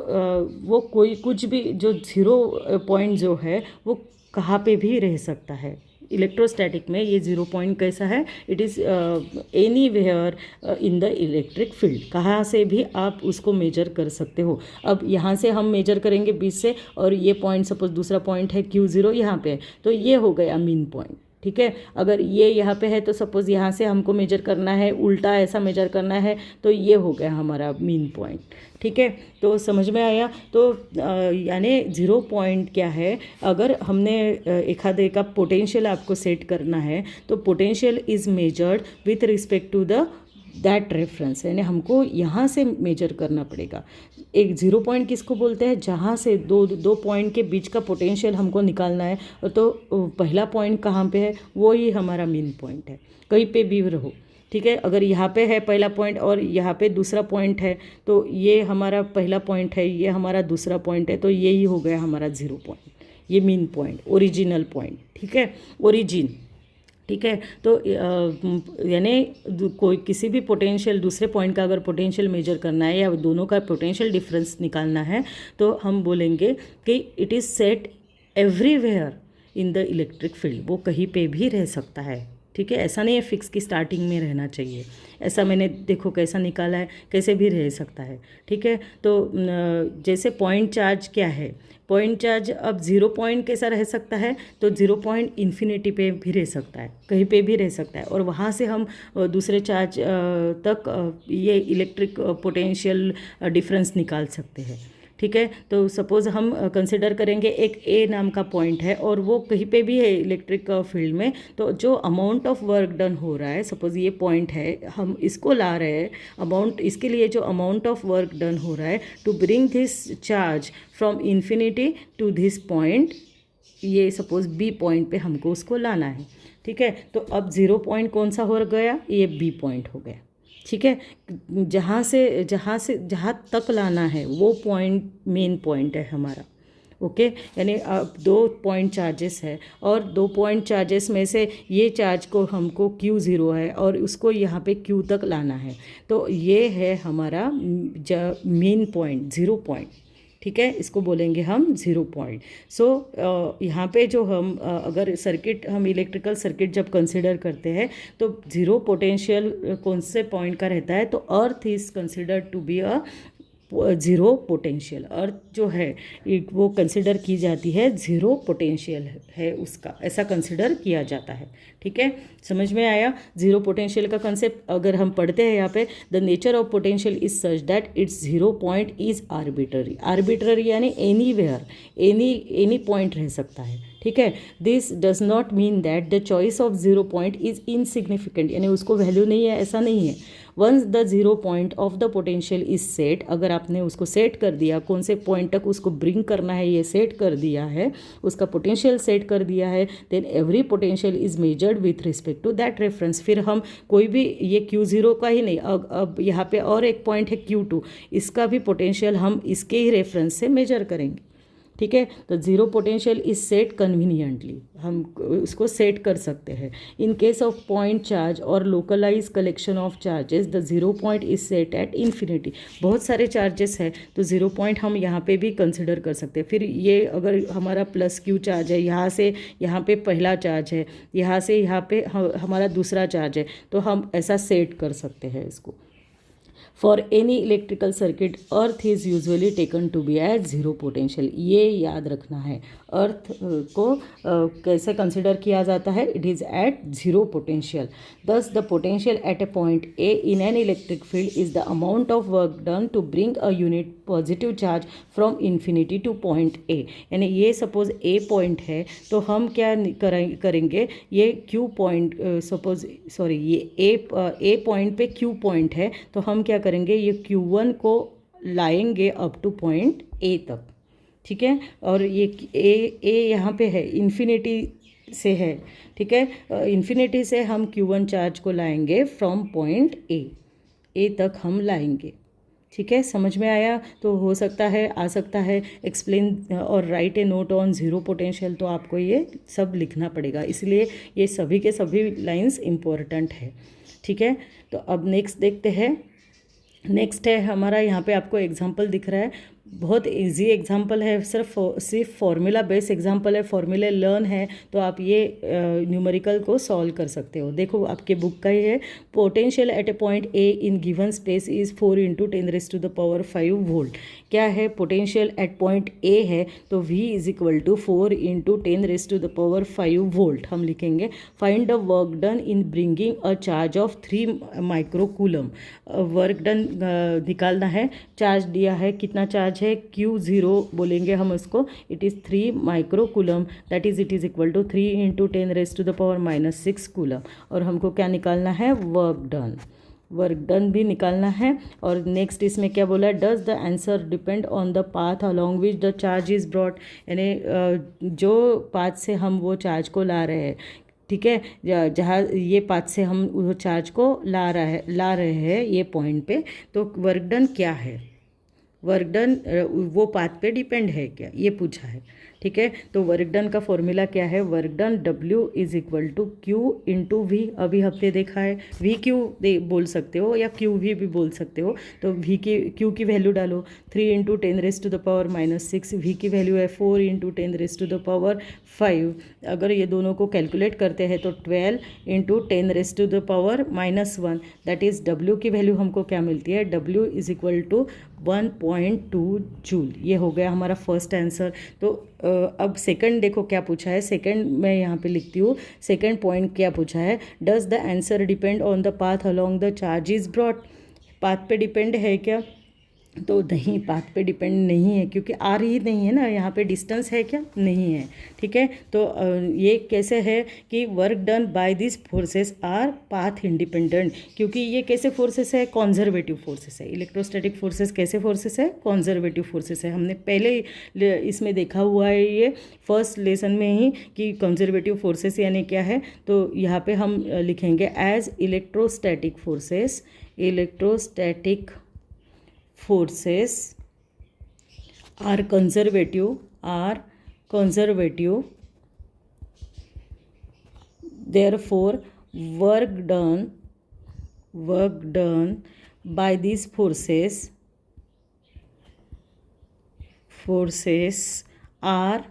वो कोई कुछ भी जो जीरो पॉइंट जो है वो कहाँ पे भी रह सकता है। इलेक्ट्रोस्टैटिक में ये जीरो पॉइंट कैसा है, it is anywhere in the electric field, कहाँ से भी आप उसको मेजर कर सकते हो। अब यहाँ से हम मेजर करेंगे 20 से, और ये पॉइंट सपोज दूसरा पॉइंट है Q0 यहाँ पे, तो ये हो गया मीन पॉइंट, ठीक है। अगर ये यहाँ पे है तो सपोज़ यहाँ से हमको मेजर करना है, उल्टा ऐसा मेजर करना है, तो ये हो गया हमारा मीन पॉइंट, ठीक है। तो समझ में आया? तो यानी जीरो पॉइंट क्या है, अगर हमने एखादे का पोटेंशियल आपको सेट करना है, तो potential is measured with respect to the that reference, यानी हमको यहाँ से मेजर करना पड़ेगा। एक 0 पॉइंट किसको बोलते हैं, जहाँ से दो पॉइंट के बीच का पोटेंशियल हमको निकालना है, तो पहला पॉइंट कहाँ पे है, वो ही हमारा मेन पॉइंट है, कहीं पे भी रहो, ठीक है। अगर यहाँ पे है पहला पॉइंट और यहाँ पे दूसरा पॉइंट है, तो ये हमारा पहला पॉइंट है, ये हमारा दूसरा पॉइंट है, तो यही हो गया हमारा 0 पॉइंट, ये मेन पॉइंट, ओरिजिनल पॉइंट, ठीक है, ओरिजिन, ठीक है। तो यानी कोई किसी भी पोटेंशियल, दूसरे पॉइंट का अगर पोटेंशियल मेजर करना है या दोनों का पोटेंशियल डिफरेंस निकालना है, तो हम बोलेंगे कि it is set everywhere in the electric field, वो कहीं पे भी रह सकता है, ठीक है। ऐसा नहीं है फिक्स की स्टार्टिंग में रहना चाहिए, ऐसा मैंने देखो कैसा निकाला है, कैसे भी रह सकता है, ठीक है। तो जैसे पॉइंट चार्ज क्या है, पॉइंट चार्ज अब 0 पॉइंट कैसा रह सकता है, तो 0 पॉइंट इन्फिनिटी पे भी रह सकता है, कहीं पे भी रह सकता है, और वहाँ से हम दूसरे चार्ज तक ये इलेक्ट्रिक पोटेंशियल डिफरेंस निकाल सकते हैं, ठीक है। तो सपोज़ हम कंसिडर करेंगे एक ए नाम का पॉइंट है और वो कहीं पे भी है इलेक्ट्रिक फील्ड में, तो जो अमाउंट ऑफ वर्क डन हो रहा है, सपोज़ ये पॉइंट है, हम इसको ला रहे हैं अमाउंट, इसके लिए जो अमाउंट ऑफ वर्क डन हो रहा है to bring this charge from infinity to this point, ये सपोज़ बी पॉइंट पे हमको उसको लाना है, ठीक है। तो अब 0 पॉइंट कौन सा हो गया, ये बी पॉइंट हो गया, ठीक है। जहाँ तक लाना है वो पॉइंट मेन पॉइंट है हमारा, ओके। यानी अब 2 पॉइंट चार्जेस है और 2 पॉइंट चार्जेस में से ये चार्ज को हमको Q0 है और उसको यहाँ पे Q तक लाना है, तो ये है हमारा मेन पॉइंट 0 पॉइंट, ठीक है। इसको बोलेंगे हम 0 पॉइंट। सो यहाँ पे जो हम अगर सर्किट, हम इलेक्ट्रिकल सर्किट जब कंसिडर करते हैं तो 0 पोटेंशियल कौन से पॉइंट का रहता है, तो earth is considered to be a 0 potential, earth जो है वो कंसिडर की जाती है 0 पोटेंशियल है उसका, ऐसा कंसिडर किया जाता है, ठीक है। समझ में आया 0 पोटेंशियल का कंसेप्ट। अगर हम पढ़ते हैं यहाँ पे, the nature of potential is such that it's 0 point is arbitrary, arbitrary यानी एनीवेयर, एनी पॉइंट रह सकता है, ठीक है। This does not mean that the choice of 0 point is insignificant, यानी उसको वैल्यू नहीं है, ऐसा नहीं है। Once the 0 point of the potential is set, अगर आपने उसको सेट कर दिया, कौन से पॉइंट तक उसको ब्रिंग करना है ये सेट कर दिया है, उसका पोटेंशियल सेट कर दिया है, then every potential is measured with respect to that reference. फिर हम कोई भी, ये Q0 का ही नहीं, अब यहाँ पे और एक पॉइंट है Q2, इसका भी पोटेंशियल हम इसके ही रेफरेंस से मेजर करेंगे, ठीक है। तो 0 पोटेंशियल इज सेट कन्वीनियंटली, हम उसको सेट कर सकते हैं। In case of point charge और localize collection of charges, the 0 point is set at infinity. बहुत सारे चार्जेस है तो 0 पॉइंट हम यहाँ पे भी कंसिडर कर सकते हैं। फिर ये अगर हमारा +Q चार्ज है, यहाँ से यहाँ पे पहला चार्ज है, यहाँ से यहाँ पे हमारा दूसरा चार्ज है, तो हम ऐसा सेट कर सकते हैं इसको। For any electrical circuit earth is usually taken to be at 0 potential, ये याद रखना है। अर्थ को कैसे कंसिडर किया जाता है, it is at 0 potential. Thus the potential at a point A in an electric field is the amount of work done to bring a unit positive charge from infinity to point A. यानी ये suppose ए point है, तो हम क्या करेंगे, ये Q point, suppose sorry ये ए point पे Q पॉइंट है, तो हम क्या करेंगे, ये Q1 को लाएंगे अप टू पॉइंट ए तक, ठीक है। और ये ए यहाँ पे है, इन्फिनिटी से है, ठीक है। इन्फिनिटी से हम Q1 चार्ज को लाएंगे फ्रॉम पॉइंट ए तक हम लाएंगे, ठीक है। समझ में आया। तो हो सकता है, आ सकता है एक्सप्लेन और right A note on 0 potential, तो आपको ये सब लिखना पड़ेगा, इसलिए ये सभी के सभी लाइंस इम्पोर्टेंट है, ठीक है। तो अब नेक्स्ट देखते हैं। नेक्स्ट है हमारा, यहाँ पे आपको एग्जांपल दिख रहा है, बहुत इजी एग्जांपल है, सिर्फ फार्मूला बेस एग्जांपल है, फार्मूले लर्न है, तो आप ये न्यूमेरिकल को सॉल्व कर सकते हो। देखो आपके बुक का ही है, potential at a point A in given space is 4 × 10⁵ volt. क्या है, पोटेंशियल एट पॉइंट ए है, तो V = 4 × 10⁵ वोल्ट हम लिखेंगे। Find the work done in bringing a charge of 3 microcoulomb. Work done निकालना है, चार्ज दिया है, कितना चार्ज है, Q0 बोलेंगे हम उसको, it is 3 microcoulomb, that is it is equal to 3 × 10⁻⁻⁶ coulomb. और हमको क्या निकालना है, वर्क डन। वर्क डन भी निकालना है। और नेक्स्ट इसमें क्या बोला है, does the answer depend on the path along which the charge is brought, यानी जो पाथ से हम वो चार्ज को ला रहे हैं, ठीक है, जहाँ ये पाथ से हम वो चार्ज को ला रहे हैं ये पॉइंट पे, तो वर्क डन क्या है, वर्क डन वो पाथ पे डिपेंड है क्या, ये पूछा है। ठीक है, तो वर्क डन का फॉर्मूला क्या है, work done W is equal to Q into V. अभी हमने देखा है वी क्यू बोल सकते हो या क्यू वी भी बोल सकते हो। तो वी की क्यू की वैल्यू डालो 3 इंटू 10⁻⁻⁻⁶, वी की वैल्यू है 4 इंटू 10⁻⁵। अगर ये दोनों को कैलकुलेट करते हैं तो 12 इंटू 10⁻⁻⁻1, दैट इज़ W की वैल्यू हमको क्या मिलती है, W is equal to 1.2 joule. ये हो गया हमारा फर्स्ट आंसर। तो अब सेकंड देखो क्या पूछा है, सेकंड मैं यहाँ पे लिखती हूँ, सेकंड पॉइंट क्या पूछा है, does the answer depend on the path along the charge is brought. Path पे डिपेंड है क्या, तो नहीं, पाथ पे डिपेंड नहीं है क्योंकि आर ही नहीं है ना, यहाँ पे डिस्टेंस है क्या, नहीं है। ठीक है, तो ये कैसे है कि work done by this forces our path independent, क्योंकि ये कैसे फोर्सेस है, कॉन्जर्वेटिव फोर्सेस है। इलेक्ट्रोस्टैटिक फोर्सेस कैसे फोर्सेस है, कॉन्जर्वेटिव फोर्सेस है। हमने पहले इसमें देखा हुआ है ये फर्स्ट लेसन में ही कि कंजर्वेटिव फोर्सेस यानी क्या है। तो यहाँ पे हम लिखेंगे as electrostatic forces, electrostatic forces are conservative, therefore work done by these forces are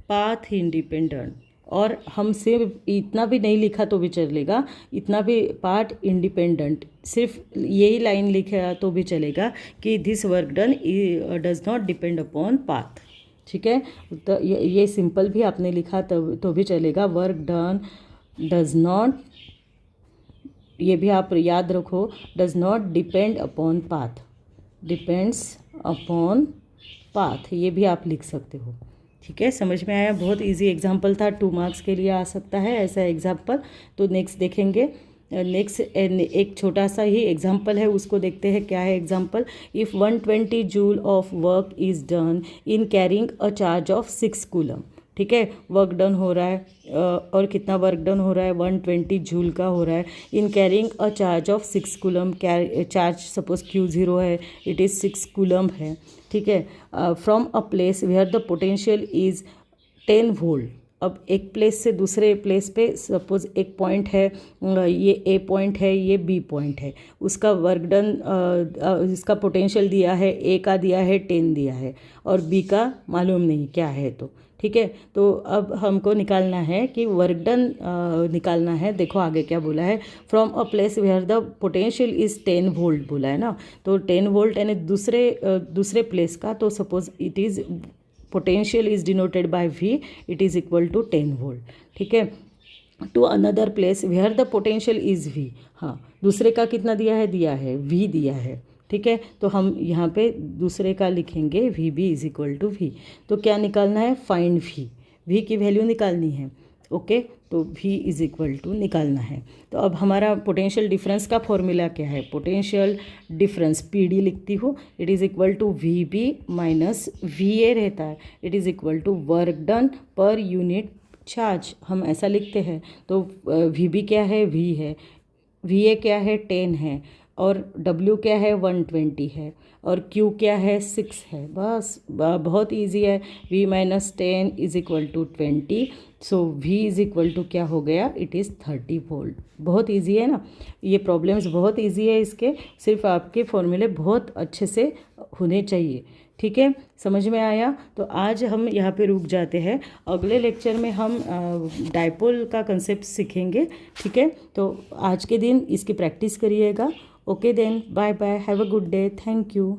path independent। और हम सिर्फ इतना भी नहीं लिखा तो भी चलेगा, इतना भी पार्ट इंडिपेंडेंट, सिर्फ यही लाइन लिखा तो भी चलेगा कि this work done does not depend upon path. ठीक है, तो ये सिंपल भी आपने लिखा तो भी चलेगा, वर्क डन डज नॉट, ये भी आप याद रखो, does not depend upon path, depends upon path, ये भी आप लिख सकते हो। ठीक है, समझ में आया, बहुत इजी एग्जाम्पल था, 2 मार्क्स के लिए आ सकता है ऐसा एग्जाम्पल। तो नेक्स्ट देखेंगे, नेक्स्ट एक छोटा सा ही एग्जाम्पल है, उसको देखते हैं क्या है example. If 120 joule of work is done in carrying a charge of 6 coulomb. ठीक है, वर्क डन हो रहा है और कितना वर्क डन हो रहा है, 120 जूल का हो रहा है, in carrying a charge of 6 coulomb. Charge suppose Q0 है, इट इज़ 6 कूलम है। ठीक है, from a place where the potential is 10 volt. अब एक प्लेस से दूसरे प्लेस पे सपोज एक पॉइंट है, ये ए पॉइंट है, ये बी पॉइंट है, उसका वर्क डन, इसका पोटेंशियल दिया है, ए का दिया है 10 दिया है और बी का मालूम नहीं क्या है। तो ठीक है, तो अब हमको निकालना है कि वर्क डन निकालना है। देखो आगे क्या बोला है, from a place where the potential is 10 volt बोला है ना, तो 10 वोल्ट यानी दूसरे प्लेस का, तो suppose it is potential is denoted by V, it is equal to 10 volt. ठीक है, to another place where the potential is V, हाँ दूसरे का कितना दिया है V दिया है। ठीक है, तो हम यहाँ पे दूसरे का लिखेंगे VB is equal to V। तो क्या निकालना है, फाइंड V की वैल्यू निकालनी है। ओके, तो V इज इक्वल टू निकालना है। तो अब हमारा पोटेंशियल डिफरेंस का फॉर्मूला क्या है, पोटेंशियल डिफरेंस PD लिखती हूँ, it is equal to VB minus VA रहता है, it is equal to work done per unit charge, हम ऐसा लिखते हैं। तो VB क्या है, V है, VA क्या है 10 है, और W क्या है 120 है, और Q क्या है 6 है। बस बहुत इजी है, V minus 10 is equal to 20, so V is equal to क्या हो गया, इट इज़ 30 वोल्ट। बहुत इजी है ना, ये प्रॉब्लम्स बहुत इजी है इसके, सिर्फ आपके फॉर्मूले बहुत अच्छे से होने चाहिए। ठीक है, समझ में आया। तो आज हम यहाँ पे रुक जाते हैं, अगले लेक्चर में हम डायपोल का कंसेप्ट सीखेंगे। ठीक है, तो आज के दिन इसकी प्रैक्टिस करिएगा। Okay then, bye bye, have a good day, thank you.